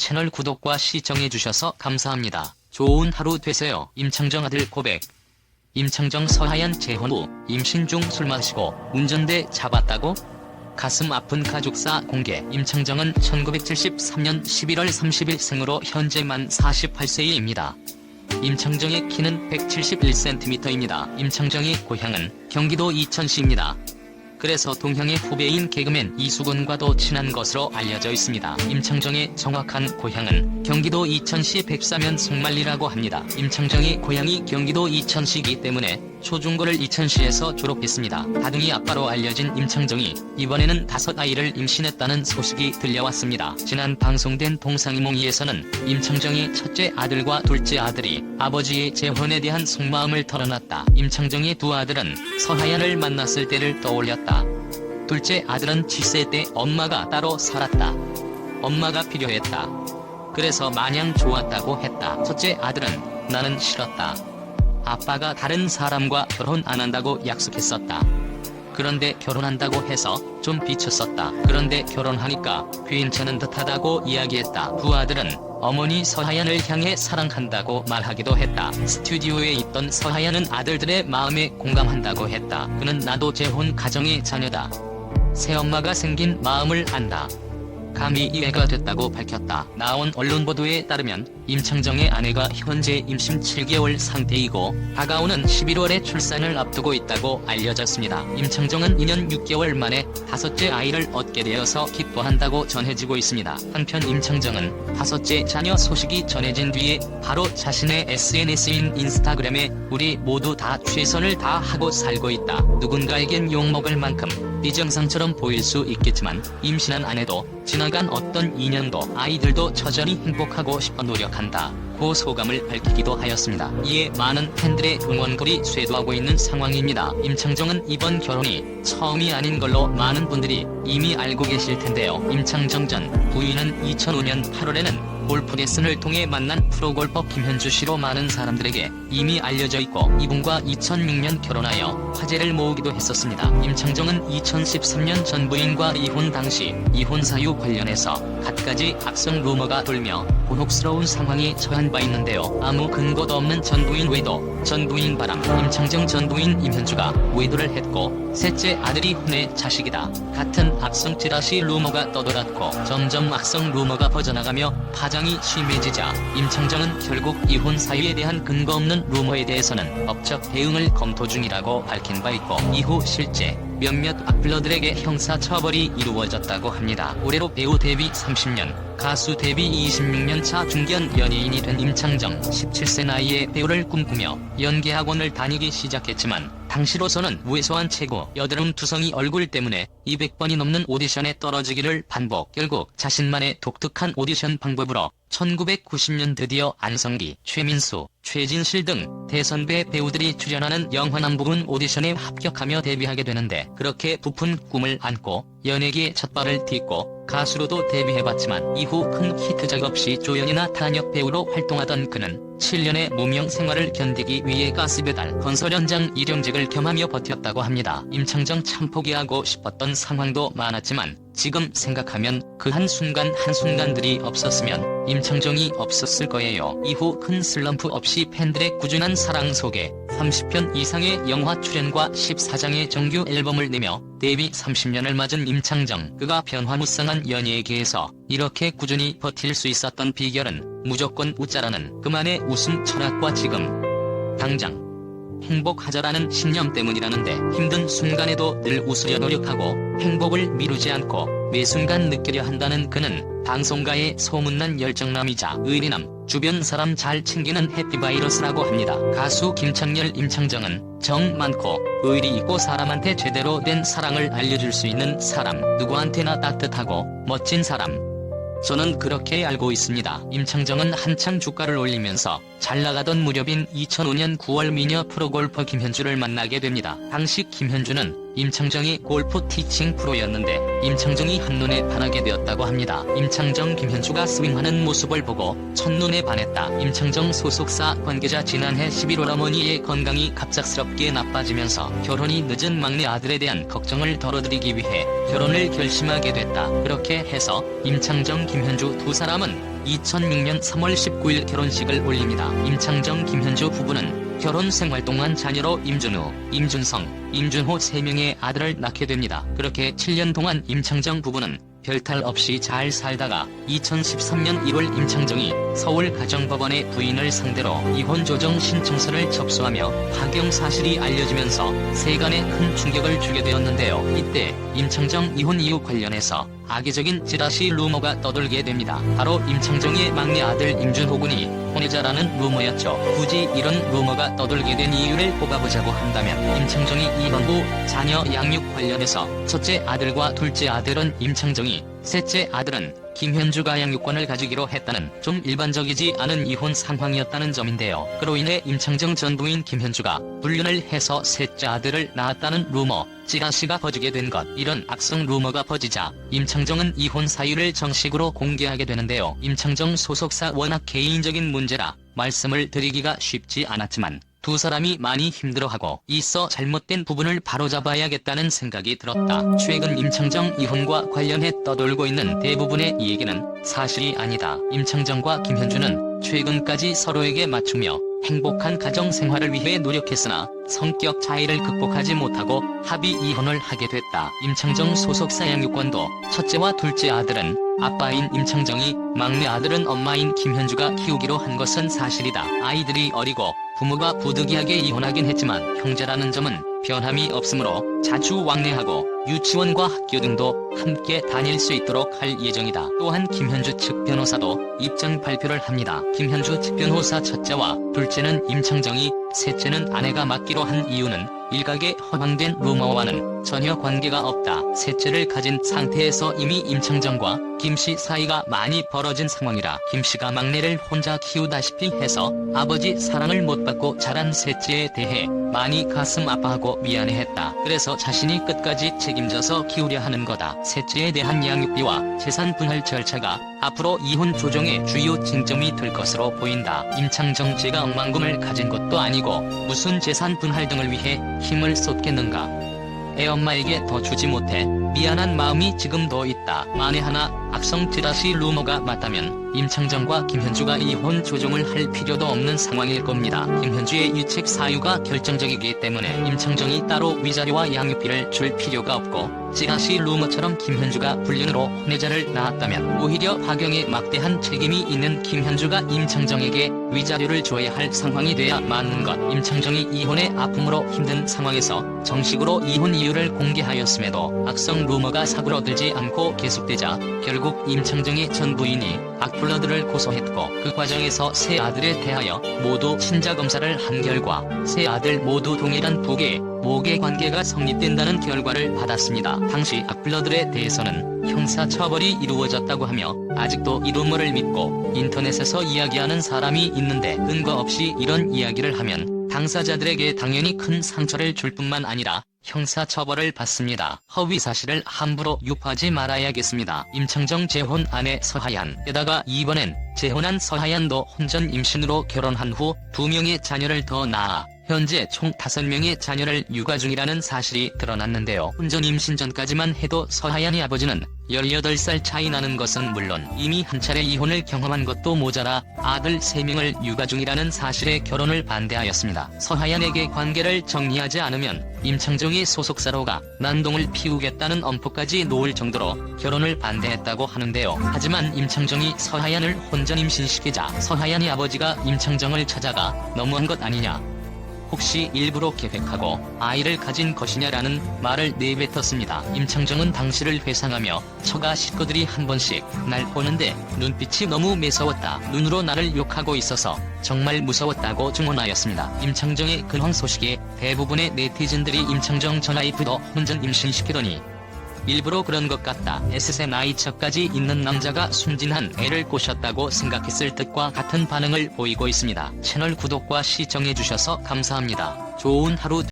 채널 구독과 시청해주셔서 감사합니다. 좋은 하루 되세요. 임창정 아들 고백. 임창정 서하얀 재혼 후 임신 중 술 마시고 운전대 잡았다고? 가슴 아픈 가족사 공개. 임창정은 1973년 11월 30일 생으로 현재 만 48세입니다. 임창정의 키는 171cm입니다. 임창정의 고향은 경기도 이천시입니다. 그래서 동형의 후배인 개그맨 이수근과도 친한 것으로 알려져 있습니다. 임창정의 정확한 고향은 경기도 이천시 백사면 송말리라고 합니다. 임창정의 고향이 경기도 이천시이기 때문에 초중고를 이천시에서 졸업했습니다. 다둥이 아빠로 알려진 임창정이 이번에는 5아이를 임신했다는 소식이 들려왔습니다. 지난 방송된 동상이몽이에서는 임창정의 첫째 아들과 둘째 아들이 아버지의 재혼에 대한 속마음을 털어놨다. 임창정의 두 아들은 서하얀을 만났을 때를 떠올렸다. 둘째 아들은 치세 때 엄마가 따로 살았다. 엄마가 필요했다. 그래서 마냥 좋았다고 했다. 첫째 아들은 나는 싫었다. 아빠가 다른 사람과 결혼 안 한다고 약속했었다. 그런데 결혼한다고 해서 좀 비쳤었다. 그런데 결혼하니까 괜찮은 듯하다고 이야기했다. 두 아들은 어머니 서하얀을 향해 사랑한다고 말하기도 했다. 스튜디오에 있던 서하얀은 아들들의 마음에 공감한다고 했다. 그는 나도 재혼 가정의 자녀다. 새엄마가 생긴 마음을 안다. 감히 이해가 됐다고 밝혔다. 나온 언론 보도에 따르면 임창정의 아내가 현재 임신 7개월 상태이고 다가오는 11월에 출산을 앞두고 있다고 알려졌습니다. 임창정은 2년 6개월 만에 5째 아이를 얻게 되어서 기뻐한다고 전해지고 있습니다. 한편 임창정은 5째 자녀 소식이 전해진 뒤에 바로 자신의 SNS인 인스타그램에 우리 모두 다 최선을 다하고 살고 있다. 누군가에겐 욕먹을 만큼 비정상처럼 보일 수 있겠지만 임신한 아내도 지나간 어떤 인연도 아이들도 처절히 행복하고 싶어 노력한다. 고 소감을 밝히기도 하였습니다. 이에 많은 팬들의 응원글이 쇄도하고 있는 상황입니다. 임창정은 이번 결혼이 처음이 아닌 걸로 많은 분들이 이미 알고 계실 텐데요. 임창정 전 부인은 2005년 8월에는 골프 레슨을 통해 만난 프로골퍼 김현주 씨로 많은 사람들에게 이미 알려져 있고 이분과 2006년 결혼하여 화제를 모으기도 했었습니다. 임창정은 2013년 전 부인과 이혼 당시 이혼 사유 관련해서 갖가지 악성 루머가 돌며 곤혹스러운 상황에 처한 바 있는데요. 아무 근거도 없는 전 부인 외도, 전 부인 바람, 임창정 전 부인 임현주가 외도를 했고 셋째 아들이 혼의 자식이다. 같은 악성 찌라시 루머가 떠돌았고 점점 악성 루머가 퍼져나가며 파장이 심해지자 임창정은 결국 이혼 사유에 대한 근거 없는 루머에 대해서는 법적 대응을 검토 중이라고 밝힌 바 있고 이후 실제 몇몇 악플러들에게 형사처벌이 이루어졌다고 합니다. 올해로 배우 데뷔 30년, 가수 데뷔 26년 차 중견 연예인이 된 임창정. 17세 나이에 배우를 꿈꾸며 연기학원을 다니기 시작했지만 당시로서는 왜소한 체구, 여드름 두성이 얼굴 때문에 200번이 넘는 오디션에 떨어지기를 반복. 결국 자신만의 독특한 오디션 방법으로 1990년 드디어 안성기, 최민수, 최진실 등 대선배 배우들이 출연하는 영화 남부군 오디션에 합격하며 데뷔하게 되는데 그렇게 부푼 꿈을 안고 연예계에 첫발을 딛고 가수로도 데뷔해봤지만 이후 큰 히트작 없이 조연이나 탄역 배우로 활동하던 그는 7년의 무명 생활을 견디기 위해 가스배달, 건설 현장 일용직을 겸하며 버텼다고 합니다. 임창정 참 포기하고 싶었던 상황도 많았지만 지금 생각하면 그 한순간들이 없었으면 임창정이 없었을 거예요. 이후 큰 슬럼프 없이 팬들의 꾸준한 사랑 속에 30편 이상의 영화 출연과 14장의 정규 앨범을 내며 데뷔 30년을 맞은 임창정. 그가 변화무쌍한 연예계에서 이렇게 꾸준히 버틸 수 있었던 비결은 무조건 웃자라는 그만의 웃음 철학과 지금 당장 행복하자라는 신념 때문이라는데 힘든 순간에도 늘 웃으려 노력하고 행복을 미루지 않고 매 순간 느끼려 한다는 그는 방송가의 소문난 열정남이자 의리남, 주변 사람 잘 챙기는 해피바이러스라고 합니다. 가수 김창렬. 임창정은 정 많고 의리 있고 사람한테 제대로 된 사랑을 알려줄 수 있는 사람, 누구한테나 따뜻하고 멋진 사람. 저는 그렇게 알고 있습니다. 임창정은 한창 주가를 올리면서 잘나가던 무렵인 2005년 9월 미녀 프로골퍼 김현주를 만나게 됩니다. 당시 김현주는 임창정이 골프 티칭 프로였는데 임창정이 한눈에 반하게 되었다고 합니다. 임창정 김현주가 스윙하는 모습을 보고 첫눈에 반했다. 임창정 소속사 관계자. 지난해 11월 어머니의 건강이 갑작스럽게 나빠지면서 결혼이 늦은 막내 아들에 대한 걱정을 덜어드리기 위해 결혼을 결심하게 됐다. 그렇게 해서 임창정 김현주 두 사람은 2006년 3월 19일 결혼식을 올립니다. 임창정, 김현주 부부는 결혼 생활 동안 자녀로 임준우, 임준성, 임준호 3명의 아들을 낳게 됩니다. 그렇게 7년 동안 임창정 부부는 별탈 없이 잘 살다가 2013년 1월 임창정이 서울가정법원에 부인을 상대로 이혼조정 신청서를 접수하며 파경 사실이 알려지면서 세간에 큰 충격을 주게 되었는데요. 이때 임창정 이혼 이유 관련해서 악의적인 찌라시 루머가 떠돌게 됩니다. 바로 임창정의 막내 아들 임준호 군이 혼외자라는 루머였죠. 굳이 이런 루머가 떠돌게 된 이유를 뽑아보자고 한다면 임창정이 이혼 후 자녀 양육 관련해서 첫째 아들과 둘째 아들은 임창정이, 셋째 아들은 김현주가 양육권을 가지기로 했다는 좀 일반적이지 않은 이혼 상황이었다는 점인데요. 그로 인해 임창정 전 부인 김현주가 불륜을 해서 셋째 아들을 낳았다는 루머, 찌라시가 퍼지게 된 것. 이런 악성 루머가 퍼지자 임창정은 이혼 사유를 정식으로 공개하게 되는데요. 임창정 소속사 워낙 개인적인 문제라 말씀을 드리기가 쉽지 않았지만 두 사람이 많이 힘들어하고 있어 잘못된 부분을 바로잡아야겠다는 생각이 들었다. 최근 임창정 이혼과 관련해 떠돌고 있는 대부분의 얘기는 사실이 아니다. 임창정과 김현주는 최근까지 서로에게 맞추며 행복한 가정 생활을 위해 노력했으나 성격 차이를 극복하지 못하고 합의 이혼을 하게 됐다. 임창정 소속사 양육권도 첫째와 둘째 아들은 아빠인 임창정이, 막내 아들은 엄마인 김현주가 키우기로 한 것은 사실이다. 아이들이 어리고 부모가 부득이하게 이혼하긴 했지만 형제라는 점은 변함이 없으므로 자주 왕래하고 유치원과 학교 등도 함께 다닐 수 있도록 할 예정이다. 또한 김현주 측 변호사도 입장 발표를 합니다. 김현주 측 변호사 첫째와 둘째는 임창정이, 셋째는 아내가 맡기로 한 이유는 일각의 허황된 루머와는 전혀 관계가 없다. 셋째를 가진 상태에서 이미 임창정과 김씨 사이가 많이 벌어진 상황이라 김씨가 막내를 혼자 키우다시피 해서 아버지 사랑을 못 받고 자란 셋째에 대해 많이 가슴 아파하고 미안해했다. 그래서 자신이 끝까지 책임져서 키우려 하는 거다. 셋째에 대한 양육비와 재산 분할 절차가 앞으로 이혼 조정의 주요 쟁점이 될 것으로 보인다. 임창정 제가 억만금을 가진 것도 아니고 무슨 재산 분할 등을 위해 힘을 쏟겠는가. 애엄마에게 더 주지 못해 미안한 마음이 지금도 있다. 만에 하나 악성 찌라시 루머가 맞다면 임창정과 김현주가 이혼 조정을 할 필요도 없는 상황일 겁니다. 김현주의 유책 사유가 결정적이기 때문에 임창정이 따로 위자료와 양육비를 줄 필요가 없고, 찌라시 루머처럼 김현주가 불륜으로 혼외자를 낳았다면 오히려 파경에 막대한 책임이 있는 김현주가 임창정에게 위자료를 줘야 할 상황이 돼야 맞는 것. 임창정이 이혼의 아픔으로 힘든 상황에서 정식으로 이혼 이유를 공개하였음에도 악성 루머가 사그러들지 않고 계속되자 결국 임창정의 전 부인이 악플러들을 고소했고, 그 과정에서 세 아들에 대하여 모두 친자검사를 한 결과 세 아들 모두 동일한 부계, 모계 관계가 성립된다는 결과를 받았습니다. 당시 악플러들에 대해서는 형사처벌이 이루어졌다고 하며 아직도 이 루머를 믿고 인터넷에서 이야기하는 사람이 있는데, 근거 없이 이런 이야기를 하면 당사자들에게 당연히 큰 상처를 줄 뿐만 아니라 형사처벌을 받습니다. 허위 사실을 함부로 유포하지 말아야겠습니다. 임창정 재혼 아내 서하얀. 게다가 이번엔 재혼한 서하얀도 혼전 임신으로 결혼한 후 2명의 자녀를 더 낳아 현재 총 5명의 자녀를 육아 중이라는 사실이 드러났는데요. 혼전 임신 전까지만 해도 서하얀의 아버지는 18살 차이 나는 것은 물론 이미 한 차례 이혼을 경험한 것도 모자라 아들 3명을 육아 중이라는 사실에 결혼을 반대하였습니다. 서하얀에게 관계를 정리하지 않으면 임창정의 소속사로가 난동을 피우겠다는 엄포까지 놓을 정도로 결혼을 반대했다고 하는데요. 하지만 임창정이 서하얀을 혼전 임신시키자 서하얀의 아버지가 임창정을 찾아가 너무한 것 아니냐, 혹시 일부러 계획하고 아이를 가진 것이냐라는 말을 내뱉었습니다. 임창정은 당시를 회상하며 처가 식구들이 한 번씩 날 보는데 눈빛이 너무 매서웠다. 눈으로 나를 욕하고 있어서 정말 무서웠다고 증언하였습니다. 임창정의 근황 소식에 대부분의 네티즌들이 임창정 전 와이프도 혼전 임신시키더니 일부러 그런 것 같다. S세 나이차까지 있는 남자가 순진한 애를 꼬셨다고 생각했을 듯과 같은 반응을 보이고 있습니다. 채널 구독과 시청해주셔서 감사합니다. 좋은 하루